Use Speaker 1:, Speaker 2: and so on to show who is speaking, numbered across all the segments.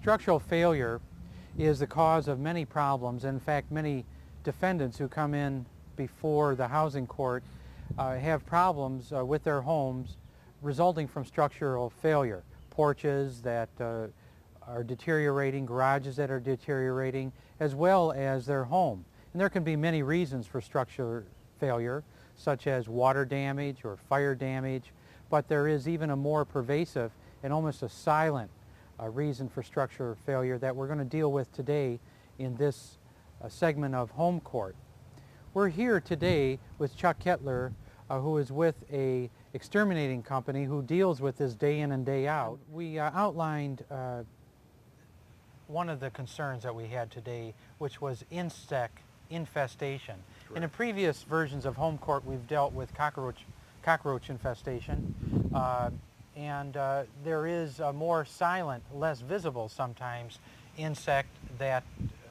Speaker 1: Structural failure is the cause of many problems. In fact, many defendants who come in before the housing court have problems with their homes resulting from structural failure. Porches that are deteriorating, garages that are deteriorating, as well as their home. And there can be many reasons for structural failure, such as water damage or fire damage, but there is even a more pervasive and almost a silent reason for structural failure that we're going to deal with today in this segment of Home Court. We're here today with Chuck Kettler, who is with a exterminating company who deals with this day in and day out. We outlined one of the concerns that we had today, which was insect infestation.
Speaker 2: Correct.
Speaker 1: And in previous versions of Home Court, we've dealt with cockroach infestation, and there is a more silent, less visible sometimes, insect that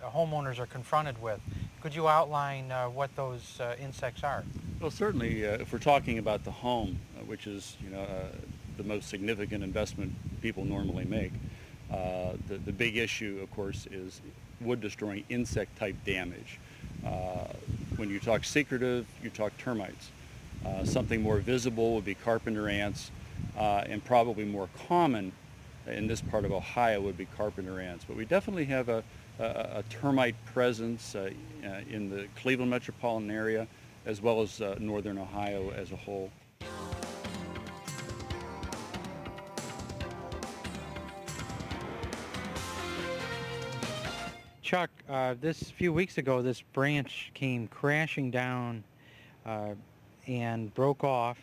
Speaker 1: homeowners are confronted with. Could you outline what those insects are?
Speaker 2: Well, certainly, if we're talking about the home, which is the most significant investment people normally make, the big issue, of course, is wood-destroying insect-type damage. When you talk secretive, you talk termites. Something more visible would be carpenter ants, and probably more common in this part of Ohio would be carpenter ants. But we definitely have a termite presence in the Cleveland metropolitan area, as well as northern Ohio as a whole.
Speaker 1: Chuck, this few weeks ago, this branch came crashing down and broke off,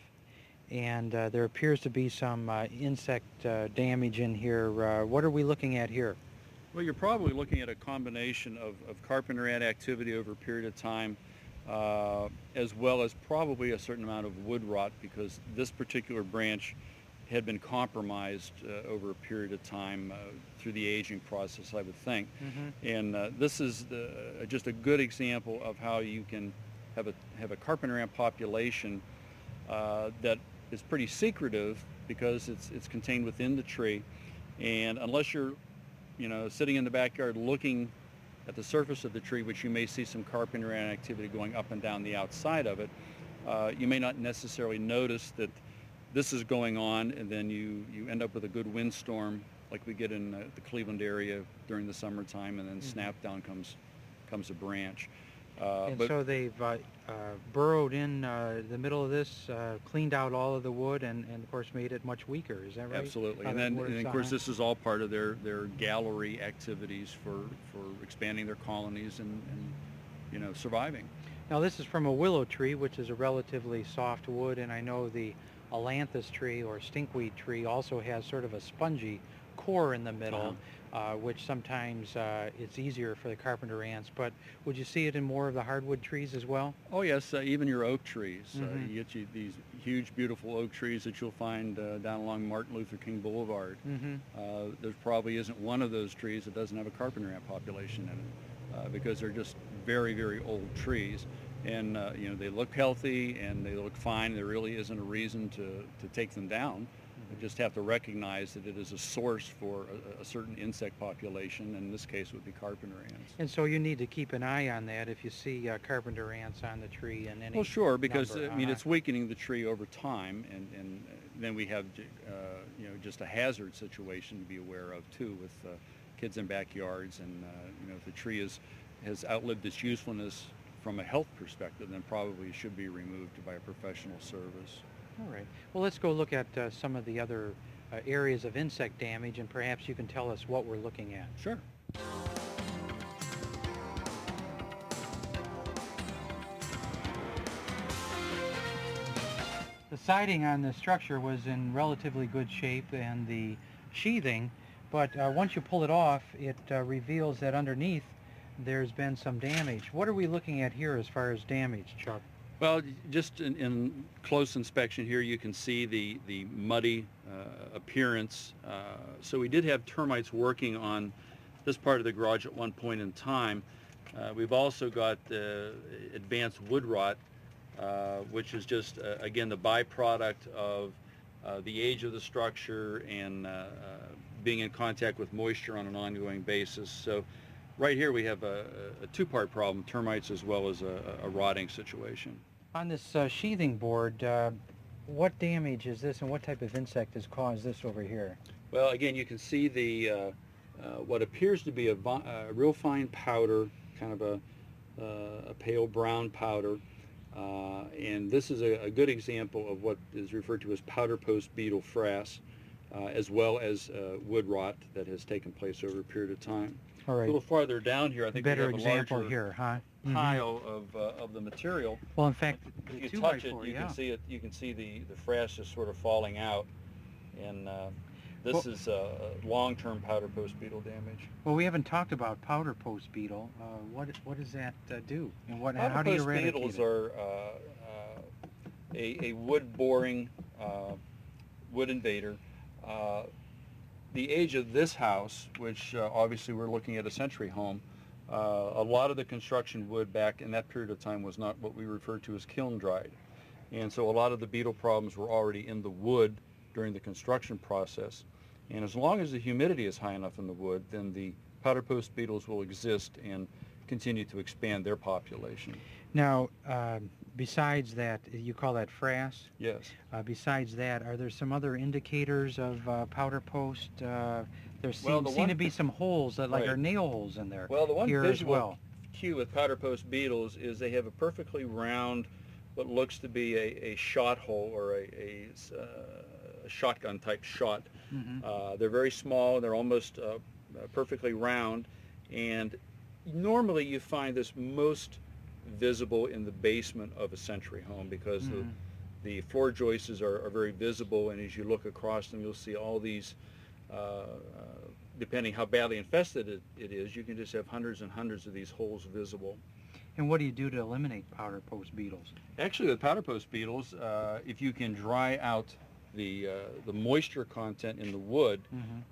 Speaker 1: and there appears to be some insect damage in here. What are we looking at here?
Speaker 2: Well, you're probably looking at a combination of carpenter ant activity over a period of time, as well as probably a certain amount of wood rot, because this particular branch had been compromised over a period of time through the aging process, I would think.
Speaker 1: Mm-hmm.
Speaker 2: And this is just a good example of how you can have a carpenter ant population that is pretty secretive because it's contained within the tree, and unless you're sitting in the backyard looking at the surface of the tree, which you may see some carpenter ant activity going up and down the outside of it, you may not necessarily notice that this is going on, and then you end up with a good windstorm like we get in the Cleveland area during the summertime, and then
Speaker 1: Mm-hmm.
Speaker 2: snap down comes a branch.
Speaker 1: So they've burrowed in the middle of this, cleaned out all of the wood, and of course made it much weaker. Is that right?
Speaker 2: Absolutely.
Speaker 1: How
Speaker 2: And
Speaker 1: that
Speaker 2: then,
Speaker 1: works
Speaker 2: and of
Speaker 1: on
Speaker 2: course,
Speaker 1: it?
Speaker 2: this is all part of their gallery activities for expanding their colonies and surviving.
Speaker 1: Now this is from a willow tree, which is a relatively soft wood, and I know the ailanthus tree or stinkweed tree also has sort of a spongy core in the middle, which sometimes it's easier for the carpenter ants. But would you see it in more of the hardwood trees as well?
Speaker 2: Oh yes, even your oak trees.
Speaker 1: Mhm.
Speaker 2: You get these huge, beautiful oak trees that you'll find down along Martin Luther King Boulevard.
Speaker 1: Mm-hmm.
Speaker 2: There probably isn't one of those trees that doesn't have a carpenter ant population in it, because they're just very, very old trees. And they look healthy and they look fine. There really isn't a reason to take them down. You just have to recognize that it is a source for a certain insect population. In this case, it would be carpenter ants.
Speaker 1: And so you need to keep an eye on that if you see carpenter ants on the tree and any.
Speaker 2: Well, sure, because
Speaker 1: number.
Speaker 2: it's weakening the tree over time, and then we have just a hazard situation to be aware of too, with kids in backyards, and if the tree has outlived its usefulness from a health perspective, then probably should be removed by a professional service.
Speaker 1: All right. Well, let's go look at some of the other areas of insect damage, and perhaps you can tell us what we're looking at.
Speaker 2: Sure.
Speaker 1: The siding on the structure was in relatively good shape, and the sheathing, but once you pull it off, it reveals that underneath there's been some damage. What are we looking at here as far as damage, Chuck?
Speaker 2: Well, just in close inspection here, you can see the muddy appearance. So we did have termites working on this part of the garage at one point in time. We've also got advanced wood rot, which is just, again, the byproduct of the age of the structure and being in contact with moisture on an ongoing basis. So right here we have a two-part problem, termites as well as a rotting situation.
Speaker 1: On this sheathing board, what damage is this and what type of insect has caused this over here?
Speaker 2: Well, again, you can see the what appears to be a real fine powder, kind of a pale brown powder, and this is a good example of what is referred to as powder post beetle frass, as well as wood rot that has taken place over a period of time.
Speaker 1: All right.
Speaker 2: A little farther down here, I think
Speaker 1: Better
Speaker 2: we have
Speaker 1: example
Speaker 2: a larger
Speaker 1: here, huh?
Speaker 2: pile of the material.
Speaker 1: Well, in fact,
Speaker 2: If
Speaker 1: the
Speaker 2: you touch
Speaker 1: 2x4,
Speaker 2: it, you
Speaker 1: yeah.
Speaker 2: can see it. You can see the frass just sort of falling out, and this is long-term powder post beetle damage.
Speaker 1: Well, we haven't talked about powder post beetle. What does that do, and how
Speaker 2: Powder
Speaker 1: do you
Speaker 2: post
Speaker 1: eradicate
Speaker 2: beetles
Speaker 1: it?
Speaker 2: are a wood-boring wood invader. The age of this house, which obviously we're looking at a century home, a lot of the construction wood back in that period of time was not what we refer to as kiln dried. And so a lot of the beetle problems were already in the wood during the construction process. And as long as the humidity is high enough in the wood, then the powder post beetles will exist and continue to expand their population.
Speaker 1: Now, besides that, you call that frass?
Speaker 2: Yes.
Speaker 1: Besides that, are there some other indicators of powder post? There
Speaker 2: Well, the
Speaker 1: seem
Speaker 2: one-
Speaker 1: to be some holes that
Speaker 2: Right.
Speaker 1: are nail holes in there.
Speaker 2: Well, the one
Speaker 1: here
Speaker 2: visual
Speaker 1: as well.
Speaker 2: cue with powder post beetles is they have a perfectly round, what looks to be a shot hole or a shotgun type shot. They're very small. They're almost perfectly round, and normally you find this most visible in the basement of a century home because the floor joists are very visible, and as you look across them, you'll see all these. Depending how badly infested it is, you can just have hundreds and hundreds of these holes visible.
Speaker 1: And what do you do to eliminate powder post beetles?
Speaker 2: Actually, with powder post beetles, if you can dry out the moisture content in the wood,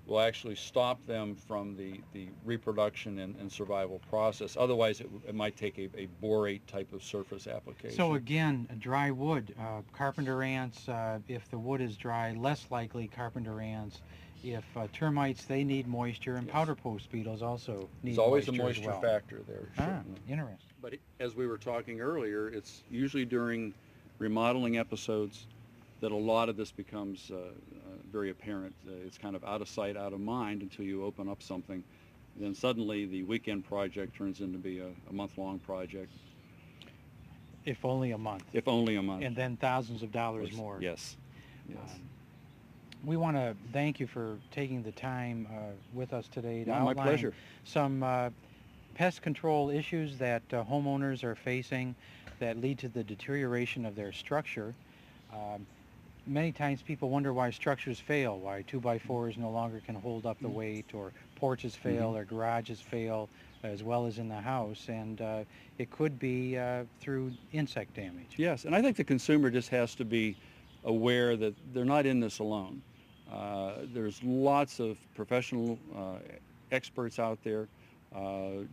Speaker 2: will actually stop them from the reproduction and survival process. Otherwise, it might take a borate type of surface application.
Speaker 1: So again, dry wood, carpenter ants, if the wood is dry, less likely carpenter ants. If termites, they need moisture, and
Speaker 2: Yes.
Speaker 1: powder post beetles also need
Speaker 2: There's always
Speaker 1: moisture
Speaker 2: a moisture
Speaker 1: as well.
Speaker 2: factor there. Certainly.
Speaker 1: Interesting.
Speaker 2: But as we were talking earlier, it's usually during remodeling episodes that a lot of this becomes very apparent. It's kind of out of sight, out of mind until you open up something. Then suddenly the weekend project turns into be a month-long project,
Speaker 1: If only a month.
Speaker 2: if only a month.
Speaker 1: And then thousands of dollars more.
Speaker 2: Yes, yes.
Speaker 1: We want to thank you for taking the time with us today to
Speaker 2: No, my
Speaker 1: outline
Speaker 2: pleasure.
Speaker 1: some pest control issues that homeowners are facing that lead to the deterioration of their structure. Many times people wonder why structures fail, why 2x4s no longer can hold up the weight, or porches fail, or garages fail, as well as in the house, and it could be through insect damage.
Speaker 2: Yes, and I think the consumer just has to be aware that they're not in this alone. There's lots of professional experts out there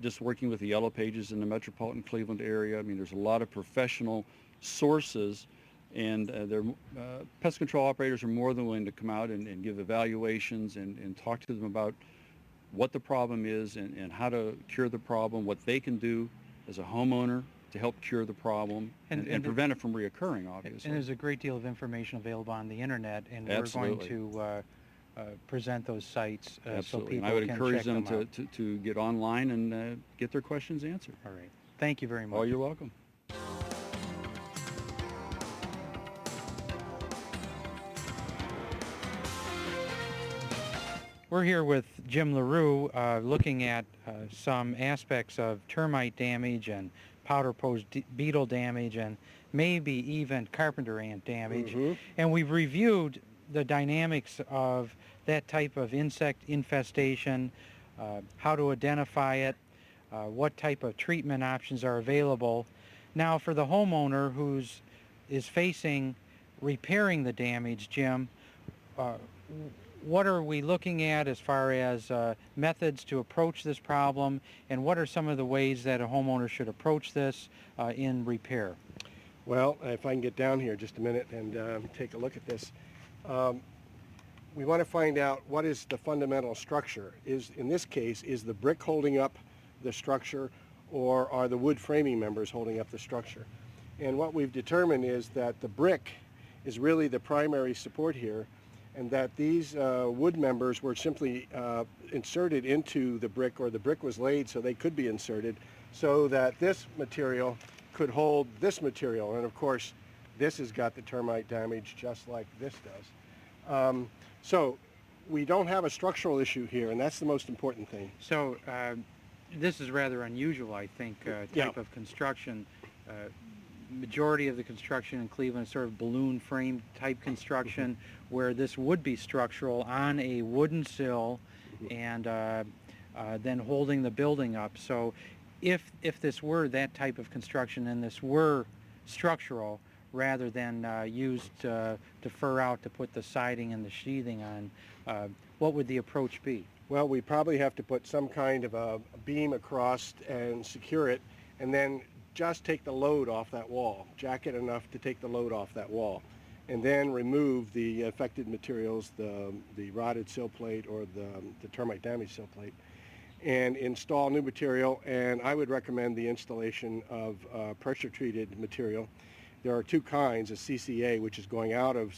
Speaker 2: just working with the Yellow Pages in the metropolitan Cleveland area. I mean, there's a lot of professional sources, and pest control operators are more than willing to come out and give evaluations and talk to them about what the problem is and how to cure the problem, what they can do as a homeowner to help cure the problem and prevent it from reoccurring, obviously.
Speaker 1: And there's a great deal of information available on the internet, and
Speaker 2: Absolutely.
Speaker 1: we're going to present those sites so
Speaker 2: Absolutely.
Speaker 1: people
Speaker 2: And I would
Speaker 1: can
Speaker 2: encourage
Speaker 1: check
Speaker 2: them
Speaker 1: out.
Speaker 2: to get online and get their questions answered.
Speaker 1: All right. Thank you very much.
Speaker 2: Oh, you're welcome.
Speaker 1: We're here with Jim LaRue looking at some aspects of termite damage and powder post beetle damage and maybe even carpenter ant damage. And we've reviewed the dynamics of that type of insect infestation, how to identify it, what type of treatment options are available. Now for the homeowner is facing repairing the damage, Jim, what are we looking at as far as methods to approach this problem, and what are some of the ways that a homeowner should approach this in repair?
Speaker 3: Well, if I can get down here just a minute and take a look at this. we want to find out what is the fundamental structure. In this case, is the brick holding up the structure, or are the wood framing members holding up the structure? And what we've determined is that the brick is really the primary support here, and that these wood members were simply inserted into the brick, or the brick was laid so they could be inserted, so that this material could hold this material. And of course, this has got the termite damage just like this does. So we don't have a structural issue here, and that's the most important thing.
Speaker 1: So this is rather unusual, I think, type of construction. Majority of the construction in Cleveland is sort of balloon frame type construction, where this would be structural on a wooden sill and then holding the building up. So if this were that type of construction and this were structural rather than used to fur out to put the siding and the sheathing on, what would the approach be?
Speaker 3: Well, we probably have to put some kind of a beam across and secure it, and then just take the load off that wall, jack it enough to take the load off that wall, and then remove the affected materials, the rotted sill plate or the termite damaged sill plate, and install new material. And I would recommend the installation of pressure treated material. There are two kinds, a CCA, which is going out of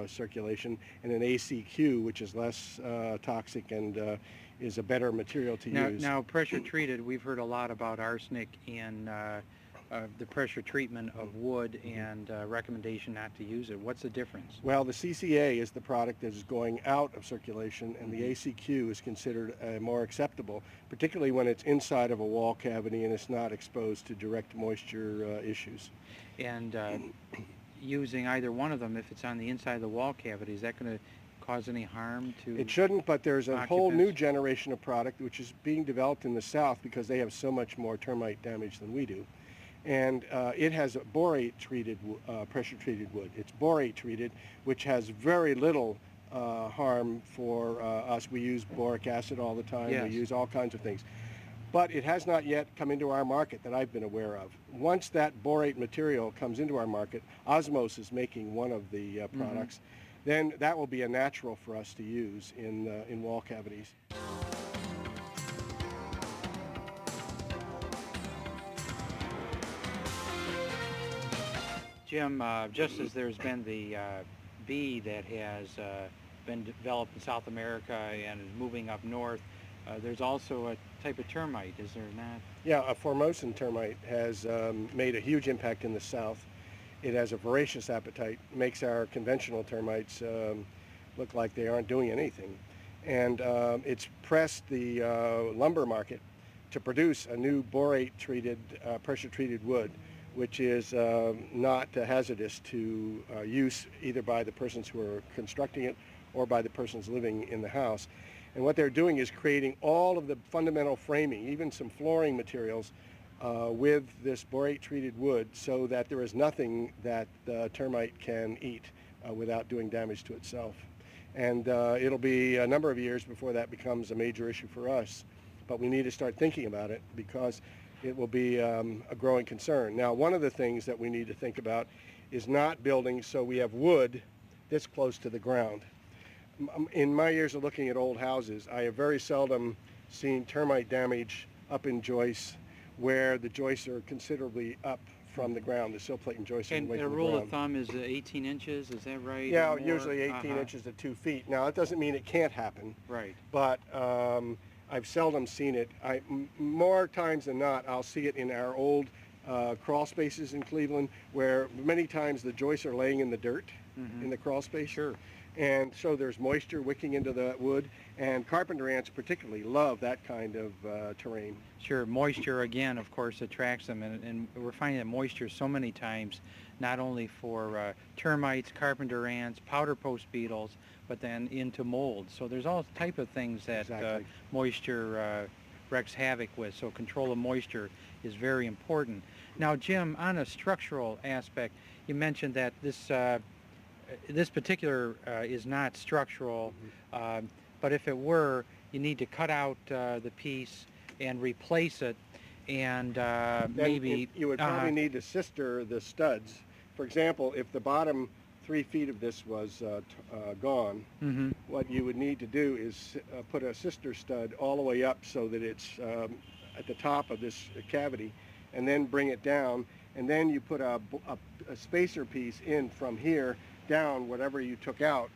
Speaker 3: circulation, and an ACQ, which is less toxic and is a better material to use.
Speaker 1: Now, pressure treated, we've heard a lot about arsenic in the pressure treatment of wood and recommendation not to use it. What's the difference?
Speaker 3: Well, the CCA is the product that is going out of circulation, and the ACQ is considered more acceptable, particularly when it's inside of a wall cavity and it's not exposed to direct moisture issues.
Speaker 1: And using either one of them, if it's on the inside of the wall cavity, is that going to cause any harm to
Speaker 3: It shouldn't, but there's a whole
Speaker 1: occupants?
Speaker 3: new generation of product which is being developed in the South because they have so much more termite damage than we do. And it has a borate-treated, pressure-treated wood. It's borate-treated, which has very little harm for us. We use boric acid all the time.
Speaker 1: Yes.
Speaker 3: We use all kinds of things. But it has not yet come into our market that I've been aware of. Once that borate material comes into our market, Osmos is making one of the products, then that will be a natural for us to use in wall cavities.
Speaker 1: Jim, just as there's been the bee that has been developed in South America and is moving up north, there's also a type of termite, is there not?
Speaker 3: Yeah, a Formosan termite has made a huge impact in the South. It has a voracious appetite, makes our conventional termites look like they aren't doing anything. And it's pressed the lumber market to produce a new borate-treated, pressure-treated wood, which is not hazardous to use either by the persons who are constructing it or by the persons living in the house. And what they're doing is creating all of the fundamental framing, even some flooring materials, with this borate-treated wood, so that there is nothing that the termite can eat without doing damage to itself. And it'll be a number of years before that becomes a major issue for us. But we need to start thinking about it because it will be a growing concern. Now, one of the things that we need to think about is not building so we have wood this close to the ground. In my years of looking at old houses, I have very seldom seen termite damage up in joists where the joists are considerably up from the ground, the sill plate and joists are
Speaker 1: And
Speaker 3: away
Speaker 1: a
Speaker 3: from the
Speaker 1: rule
Speaker 3: ground.
Speaker 1: of thumb is 18 inches, is that right?
Speaker 3: Yeah,
Speaker 1: or more?
Speaker 3: usually 18 inches to 2 feet. Now, that doesn't mean it can't happen,
Speaker 1: Right.
Speaker 3: but I've seldom seen it. More times than not, I'll see it in our old crawl spaces in Cleveland, where many times the joists are laying in the dirt in the crawl space.
Speaker 1: Sure.
Speaker 3: And so there's moisture wicking into the wood, and carpenter ants particularly love that kind of terrain.
Speaker 1: Sure, moisture again, of course, attracts them, and we're finding that moisture so many times, not only for termites, carpenter ants, powder post beetles, but then into mold. So there's all type of things that
Speaker 3: Exactly.
Speaker 1: moisture wreaks havoc with. So control of moisture is very important. Now, Jim, on a structural aspect, you mentioned that this particular is not structural, but if it were, you need to cut out the piece and replace it, and
Speaker 3: Then
Speaker 1: maybe
Speaker 3: you would probably need to sister the studs. For example, if the bottom 3 feet of this was gone,
Speaker 1: Mm-hmm.
Speaker 3: what you would need to do is put a sister stud all the way up so that it's at the top of this cavity, and then bring it down, and then you put a spacer piece in from here down, whatever you took out,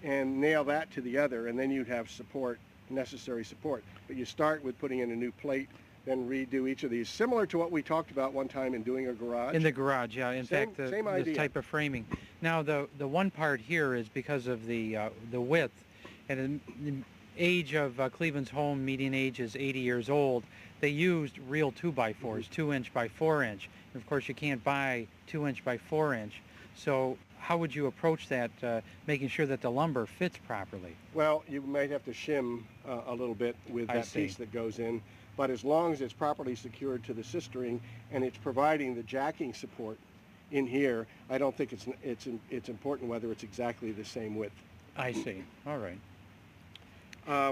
Speaker 3: and nail that to the other, and then you'd have support, necessary support. But you start with putting in a new plate, then redo each of these, similar to what we talked about one time in doing a garage.
Speaker 1: In the garage, yeah. In
Speaker 3: Same-
Speaker 1: fact, the,
Speaker 3: same
Speaker 1: this
Speaker 3: idea.
Speaker 1: type of framing. Now, the one part here is because of the width, and the age of Cleveland's home, median age is 80 years old. They used real 2x4s, 2-inch by 4-inch. And of course, you can't buy 2-inch by 4-inch. So how would you approach that, making sure that the lumber fits properly?
Speaker 3: Well, you might have to shim a little bit with
Speaker 1: I
Speaker 3: that
Speaker 1: see.
Speaker 3: piece that goes in, but as long as it's properly secured to the sistering and it's providing the jacking support in here, I don't think it's important whether it's exactly the same width.
Speaker 1: I see. All right.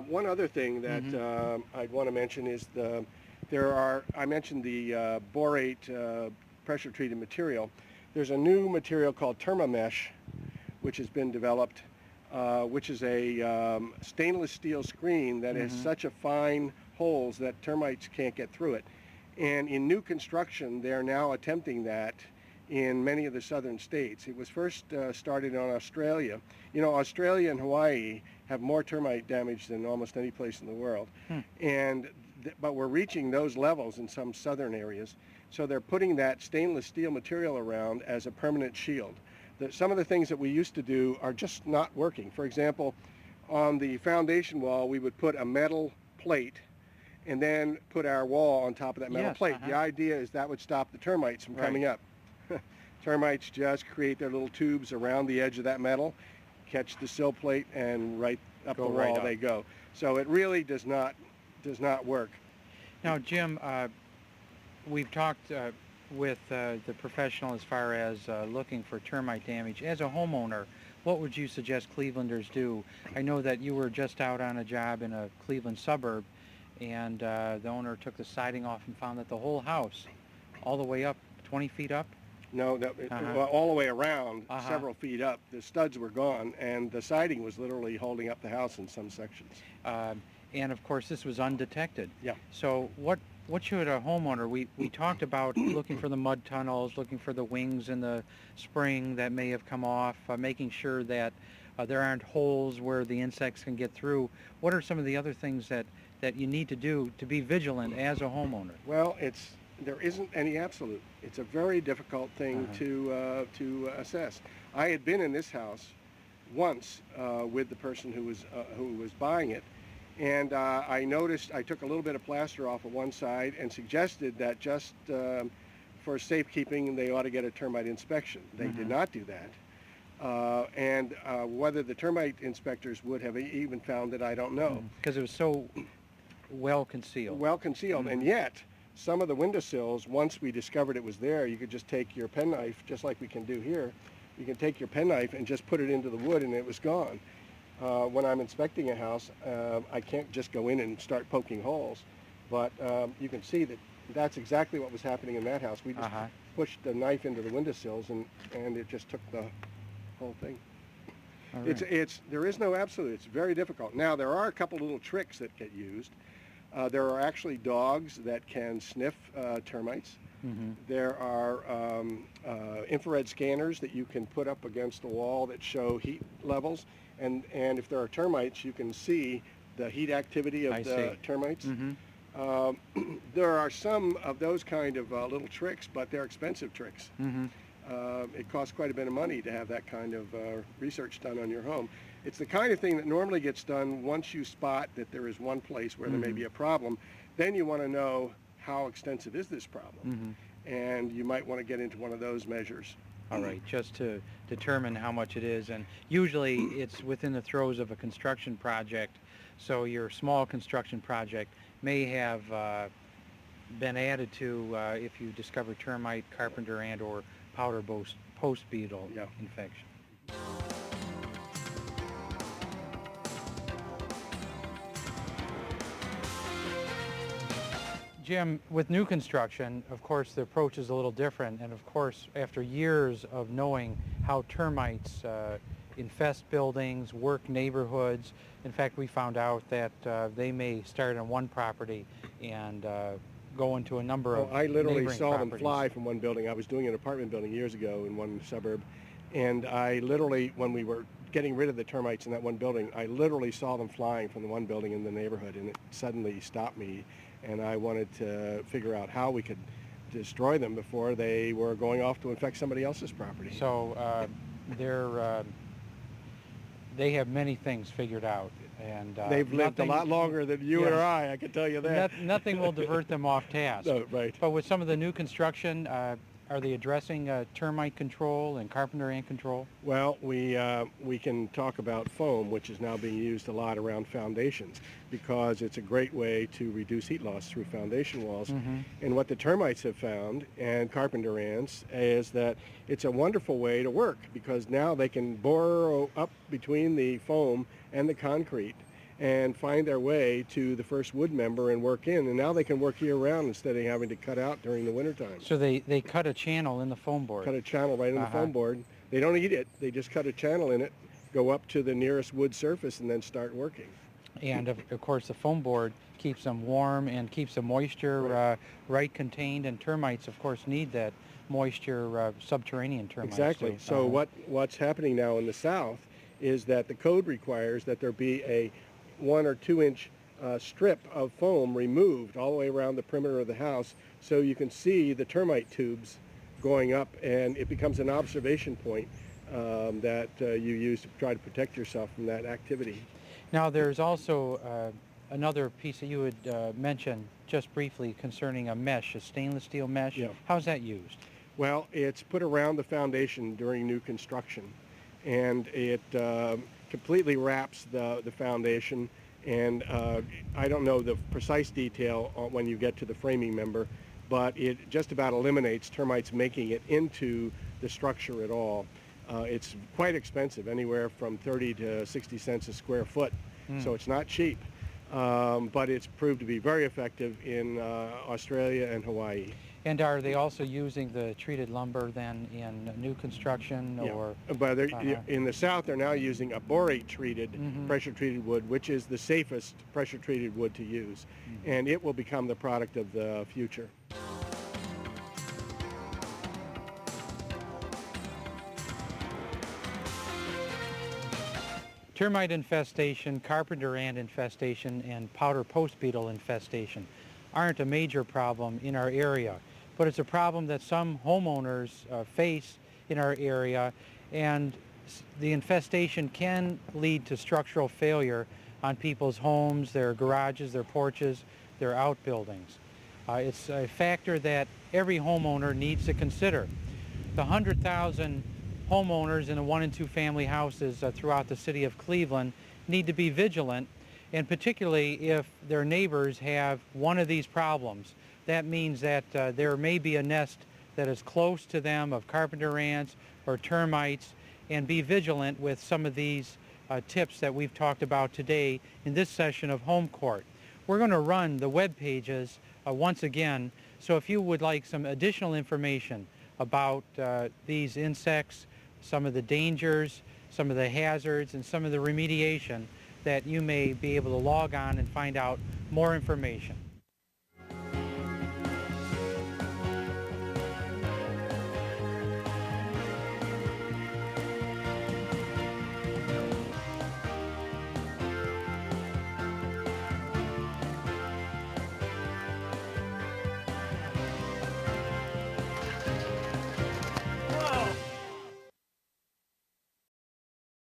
Speaker 3: One other thing that I'd want to mention is I mentioned the borate pressure treated material. There's a new material called Thermamesh, which has been developed, which is a stainless steel screen that has such a fine holes that termites can't get through it. And in new construction, they're now attempting that in many of the southern states. It was first started on Australia. You know, Australia and Hawaii have more termite damage than almost any place in the world. But we're reaching those levels in some southern areas. So they're putting that stainless steel material around as a permanent shield. Some of the things that we used to do are just not working. For example, on the foundation wall, we would put a metal plate and then put our wall on top of that metal
Speaker 1: Yes,
Speaker 3: plate. The idea is that would stop the termites from coming up. Termites just create their little tubes around the edge of that metal, catch the sill plate, and right up
Speaker 1: Go
Speaker 3: the wall
Speaker 1: right up.
Speaker 3: they go. So it really does not work.
Speaker 1: Now, Jim, we've talked with the professional as far as looking for termite damage. As a homeowner, what would you suggest Clevelanders do? I know that you were just out on a job in a Cleveland suburb, and the owner took the siding off and found that the whole house, all the way up, 20 feet up?
Speaker 3: No, well, all the way around,
Speaker 1: Uh-huh.
Speaker 3: several feet up, the studs were gone, and the siding was literally holding up the house in some sections.
Speaker 1: And of course, this was undetected.
Speaker 3: Yeah.
Speaker 1: So what should a homeowner, we talked about looking for the mud tunnels, looking for the wings in the spring that may have come off, making sure that there aren't holes where the insects can get through. What are some of the other things that you need to do to be vigilant as a homeowner?
Speaker 3: Well, there isn't any absolute. It's a very difficult thing to assess. I had been in this house once with the person who was buying it, and I noticed, I took a little bit of plaster off of one side and suggested that just for safekeeping they ought to get a termite inspection. They did not do that. And whether the termite inspectors would have even found it, I don't know.
Speaker 1: Because it was so well concealed.
Speaker 3: Well concealed, and yet some of the windowsills, once we discovered it was there, you could just take your penknife, just like we can do here. You can take your penknife and just put it into the wood, and it was gone. When I'm inspecting a house, I can't just go in and start poking holes, but you can see that that's exactly what was happening in that house. We just pushed the knife into the windowsills, and it just took the whole thing.
Speaker 1: All right.
Speaker 3: There is no absolute. It's very difficult. Now, there are a couple little tricks that get used. There are actually dogs that can sniff termites. There are infrared scanners that you can put up against the wall that show heat levels, and if there are termites, you can see the heat activity of the termites. There are some of those kind of little tricks, but they're expensive tricks. It costs quite a bit of money to have that kind of research done on your home. It's the kind of thing that normally gets done once you spot that there is one place where there may be a problem. Then you want to know how extensive is this problem, and you might want to get into one of those measures.
Speaker 1: All right, just to determine how much it is. And usually it's within the throes of a construction project, so your small construction project may have been added to if you discover termite, carpenter, and or powder post beetle infection. Jim, with new construction, of course, the approach is a little different, and of course, after years of knowing how termites infest buildings, work neighborhoods. In fact, we found out that they may start on one property and go into a number of
Speaker 3: I literally
Speaker 1: neighboring
Speaker 3: saw them
Speaker 1: properties.
Speaker 3: fly from one building. I was doing an apartment building years ago in one suburb, and I literally, when we were getting rid of the termites in that one building, I literally saw them flying from the one building in the neighborhood, and it suddenly stopped me, and I wanted to figure out how we could destroy them before they were going off to infect somebody else's property.
Speaker 1: So they have many things figured out, and
Speaker 3: They've lived a
Speaker 1: nothing-
Speaker 3: lot longer than you
Speaker 1: Yes.
Speaker 3: or I can tell you that.
Speaker 1: Nothing will divert them off task.
Speaker 3: No, right.
Speaker 1: But with some of the new construction, are they addressing termite control and carpenter ant control?
Speaker 3: Well, we can talk about foam, which is now being used a lot around foundations because it's a great way to reduce heat loss through foundation walls. And what the termites have found, and carpenter ants, is that it's a wonderful way to work because now they can burrow up between the foam and the concrete and find their way to the first wood member and work in. And now they can work year-round instead of having to cut out during the wintertime.
Speaker 1: So they cut a channel in the foam board.
Speaker 3: Cut a channel right in the foam board. They don't eat it. They just cut a channel in it, go up to the nearest wood surface, and then start working.
Speaker 1: And of course, the foam board keeps them warm and keeps the moisture right contained. And termites, of course, need that moisture, subterranean termites.
Speaker 3: Exactly.
Speaker 1: too.
Speaker 3: So what's happening now in the South is that the code requires that there be a 1 or 2 inch strip of foam removed all the way around the perimeter of the house so you can see the termite tubes going up, and it becomes an observation point that you use to try to protect yourself from that activity.
Speaker 1: Now, there's also another piece that you would mention just briefly concerning a mesh, a stainless steel mesh.
Speaker 3: Yeah.
Speaker 1: How's that used?
Speaker 3: Well, it's put around the foundation during new construction, and it completely wraps the foundation, and I don't know the precise detail when you get to the framing member, but it just about eliminates termites making it into the structure at all. It's quite expensive, anywhere from 30 to 60 cents a square foot, so it's not cheap, but it's proved to be very effective in Australia and Hawaii.
Speaker 1: And are they also using the treated lumber then in new construction or?
Speaker 3: But in the South, they're now using a borate-treated, pressure-treated wood, which is the safest pressure-treated wood to use, and it will become the product of the future.
Speaker 1: Termite infestation, carpenter ant infestation, and powder post beetle infestation aren't a major problem in our area, but it's a problem that some homeowners face in our area, and the infestation can lead to structural failure on people's homes, their garages, their porches, their outbuildings. It's a factor that every homeowner needs to consider. The 100,000 homeowners in the 1 and 2 family houses throughout the city of Cleveland need to be vigilant, and particularly if their neighbors have one of these problems. That means that there may be a nest that is close to them of carpenter ants or termites, and be vigilant with some of these tips that we've talked about today in this session of Home Court. We're going to run the web pages once again, so if you would like some additional information about these insects, some of the dangers, some of the hazards, and some of the remediation, that you may be able to log on and find out more information.